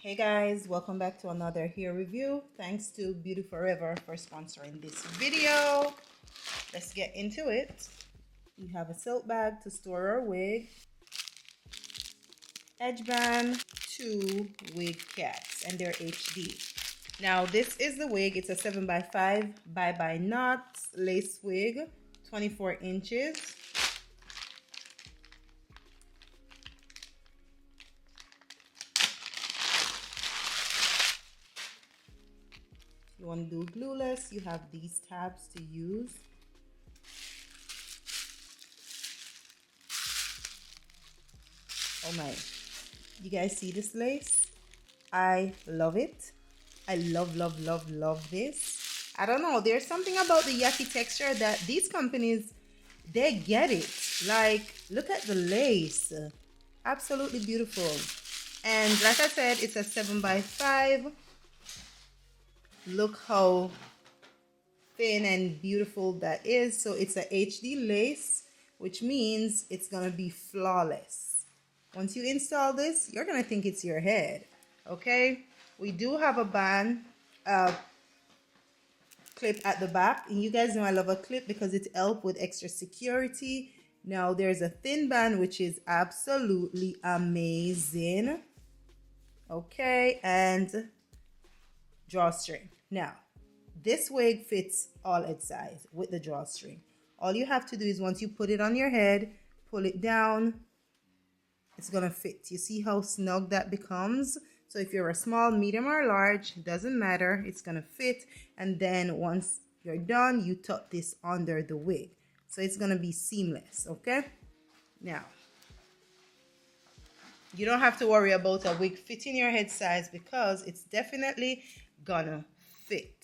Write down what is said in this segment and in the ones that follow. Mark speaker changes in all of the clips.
Speaker 1: Hey guys, welcome back to another hair review. Thanks to Beauty Forever for sponsoring this video. Let's get into it. We have a silk bag to store our wig, edge band, two wig caps, and they're HD. Now this is the wig. It's a 7x5 bye-bye knots lace wig, 24 inches. You want to do glueless, you have these tabs to use. Oh my, you guys see this lace? I love it. I love this. I don't know, there's something about the Yaki texture that these companies, they get it. Like, look at the lace. Absolutely beautiful. And like I said, it's a 7x5. Look how thin and beautiful that is. So it's a HD lace, which means it's gonna be flawless. Once you install this, you're gonna think it's your head. Okay, we do have a band clip at the back, and you guys know I love a clip because it helps with extra security. Now there's a thin band, which is absolutely amazing. Okay, and drawstring. Now this wig fits all head size with the drawstring. All you have to do is, once you put it on your head, pull it down, it's gonna fit. You see how snug that becomes? So if you're a small, medium, or large, it doesn't matter, it's gonna fit. And then once you're done, you tuck this under the wig, so it's gonna be seamless. Okay, now you don't have to worry about a wig fitting your head size because it's definitely gonna fit.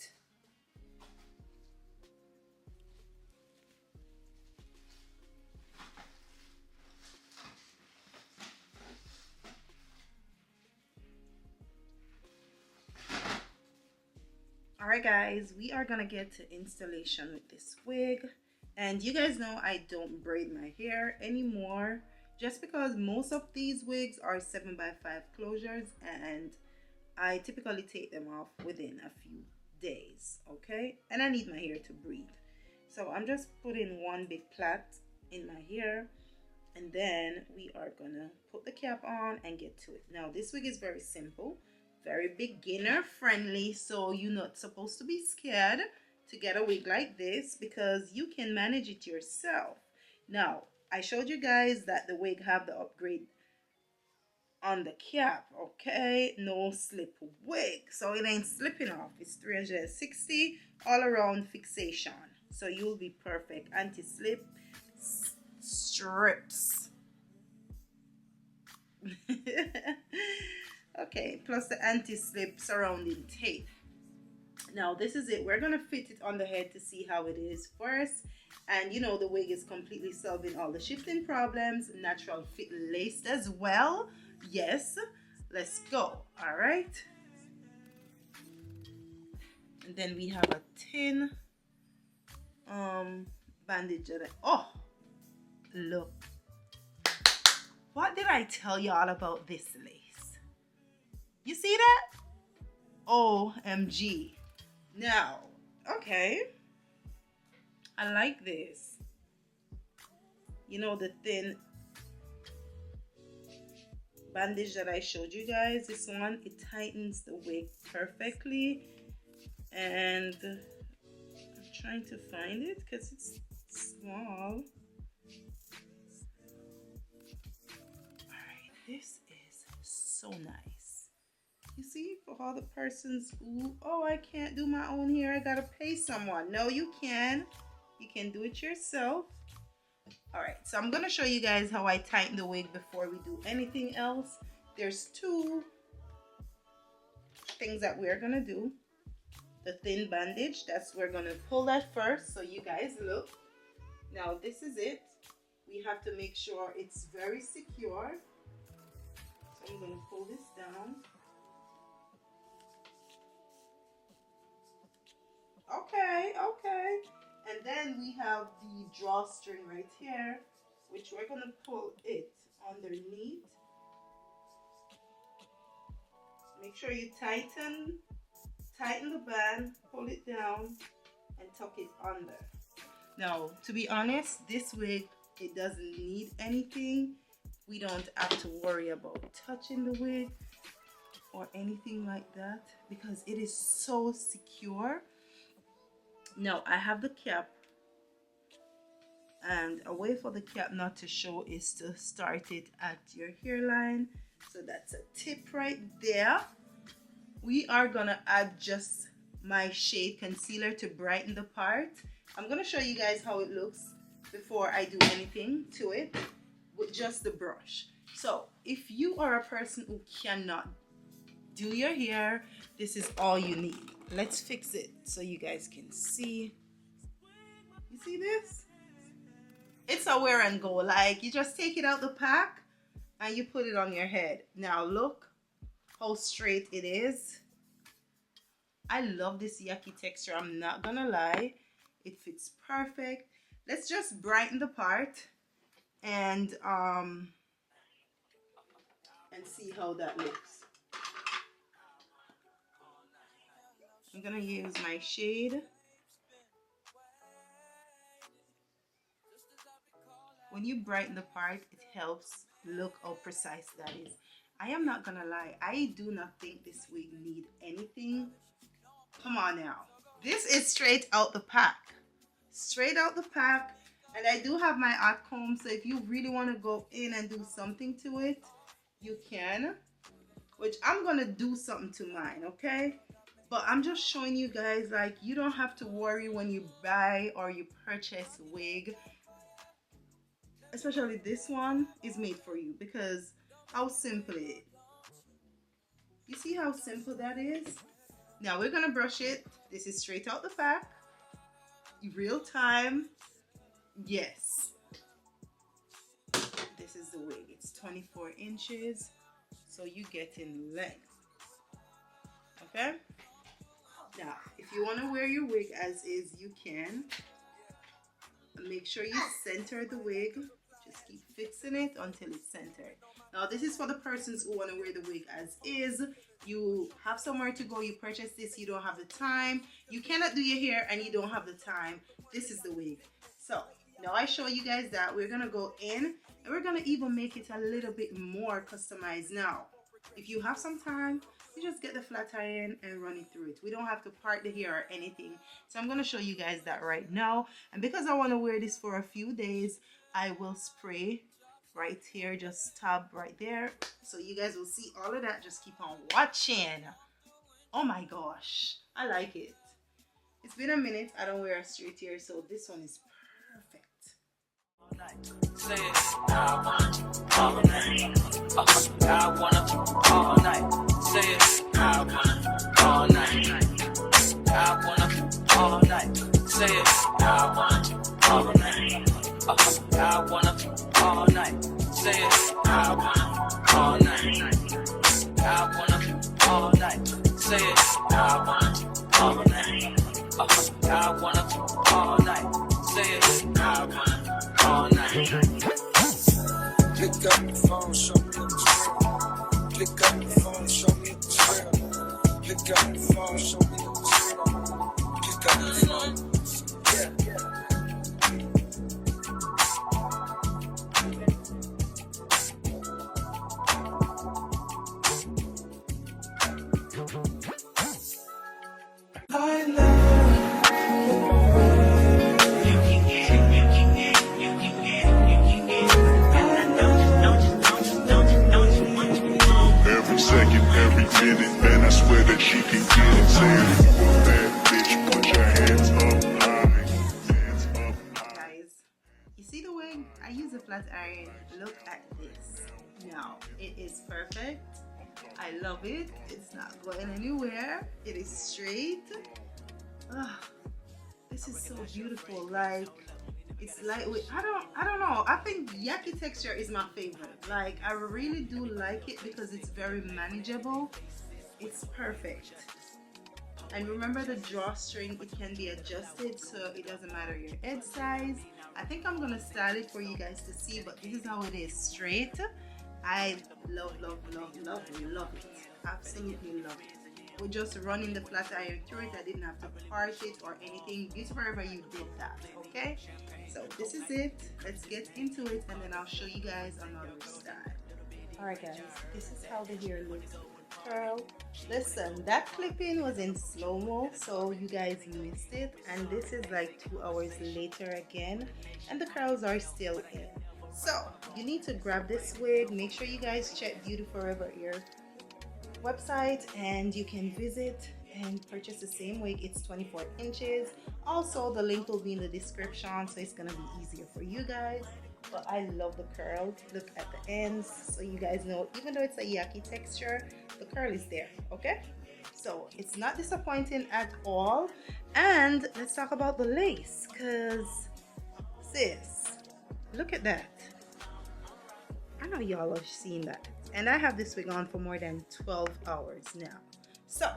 Speaker 1: Alright guys, we are gonna get to installation with this wig. And you guys know I don't braid my hair anymore, just because most of these wigs are 7x5 closures and I typically take them off within a few days. Okay, and I need my hair to breathe, so I'm just putting one big plait in my hair, and then we are gonna put the cap on and get to it. Now this wig is very simple, very beginner friendly, so you're not supposed to be scared to get a wig like this because you can manage it yourself. Now I showed you guys that the wig have the upgrade on the cap. Okay, no slip wig, so it ain't slipping off. It's 360 all around fixation, so you'll be perfect. Anti-slip strips. Okay, plus the anti-slip surrounding tape. Now this is it. We're gonna fit it on the head to see how it is first. And you know, the wig is completely solving all the shifting problems, natural fit laced as well. Yes, let's go. All right, and then we have a thin bandage that oh, look, what did I tell y'all about this lace? You see that? OMG. Now, okay, I like this. You know, the thin bandage that I showed you guys, this one, it tightens the wig perfectly. And I'm trying to find it because it's small. Alright, this is so nice. You see, for all the persons who, oh, I can't do my own hair, I gotta pay someone. No, you can. You can do it yourself. Alright, so I'm gonna show you guys how I tighten the wig before we do anything else. There's two things that we're gonna do. The thin bandage, that's we're gonna pull that first, so you guys look. Now this is it. We have to make sure it's very secure. So I'm gonna pull this down. Okay, okay. And then we have the drawstring right here, which we're gonna pull it underneath. Make sure you tighten the band, pull it down, and tuck it under. Now, to be honest, this wig, it doesn't need anything. We don't have to worry about touching the wig or anything like that because it is so secure. Now, I have the cap, and a way for the cap not to show is to start it at your hairline. So that's a tip right there. We are gonna add just my shade concealer to brighten the part. I'm gonna show you guys how it looks before I do anything to it with just the brush. So if you are a person who cannot do your hair, this is all you need. Let's fix it so you guys can see. You see this? It's a wear and go. Like, you just take it out the pack and you put it on your head. Now look how straight it is. I love this Yaki texture, I'm not gonna lie. It fits perfect. Let's just brighten the part and see how that looks. I'm gonna use my shade. When you brighten the part, it helps look how precise that is. I am not gonna lie, I do not think this wig need anything. Come on now. This is straight out the pack. Straight out the pack. And I do have my hot comb, so if you really want to go in and do something to it, you can. Which I'm gonna do something to mine, okay? But I'm just showing you guys, like, you don't have to worry when you buy or you purchase a wig. Especially this one is made for you because how simple it is. You see how simple that is? Now we're gonna brush it. This is straight out the pack. Real time. Yes. This is the wig. It's 24 inches. So you get in length. Okay? Now, if you want to wear your wig as is, you can. Make sure you center the wig. Just keep fixing it until it's centered. Now, this is for the persons who want to wear the wig as is. You have somewhere to go, you purchase this, you don't have the time. You cannot do your hair and you don't have the time. This is the wig. So, now I show you guys that. We're going to go in and we're going to even make it a little bit more customized. Now, if you have some time, you just get the flat iron and run it through it. We don't have to part the hair or anything. So I'm going to show you guys that right now. And because I want to wear this for a few days, I will spray right here, just tab right there. So you guys will see all of that. Just keep on watching. Oh my gosh, I like it. It's been a minute. I don't wear a straight hair, so this one is perfect. Say it. I want you all night. I want you all night. Say it. I want you all night. I want you all night. Say it. I want you all night. I want you all night. Say it. I want you all night. I want you all night. Say it. I want you all night. I want you all night. Say it. I want you all night. Pick up the phone, show me the trail. Pick up the phone, show me the trail. Pick up the phone, show me the trail. Pick up the phone. Iron. Look at this. Now it is perfect. I love it. It's not going anywhere. It is straight. This is so beautiful. Like, it's lightweight. I don't know. I think Yaki texture is my favorite. Like, I really do like it because it's very manageable. It's perfect. And remember the drawstring, it can be adjusted so it doesn't matter your head size. I think I'm gonna style it for you guys to see, but this is how it is, straight. I love it. Absolutely love it. We're just running the flat iron through it. I didn't have to part it or anything. Beauty Forever, you did that, okay? So this is it. Let's get into it and then I'll show you guys another style. Alright guys, this is how the hair looks curl. Listen, that clipping was in slow-mo, so you guys missed it, and this is like 2 hours later again, and the curls are still in. So you need to grab this wig. Make sure you guys check BeautyForeverHair website, and you can visit and purchase the same wig. It's 24 inches. Also, the link will be in the description, so it's gonna be easier for you guys. But I love the curl. Look at the ends, so you guys know, even though it's a Yaki texture, the curl is there, okay? So it's not disappointing at all. And let's talk about the lace, because sis, look at that. I know y'all have seen that. And I have this wig on for more than 12 hours now. So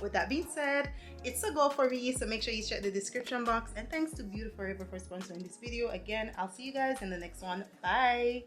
Speaker 1: with that being said, it's a go for me, so make sure you check the description box. And thanks to Beauty Forever for sponsoring this video. Again, I'll see you guys in the next one. Bye.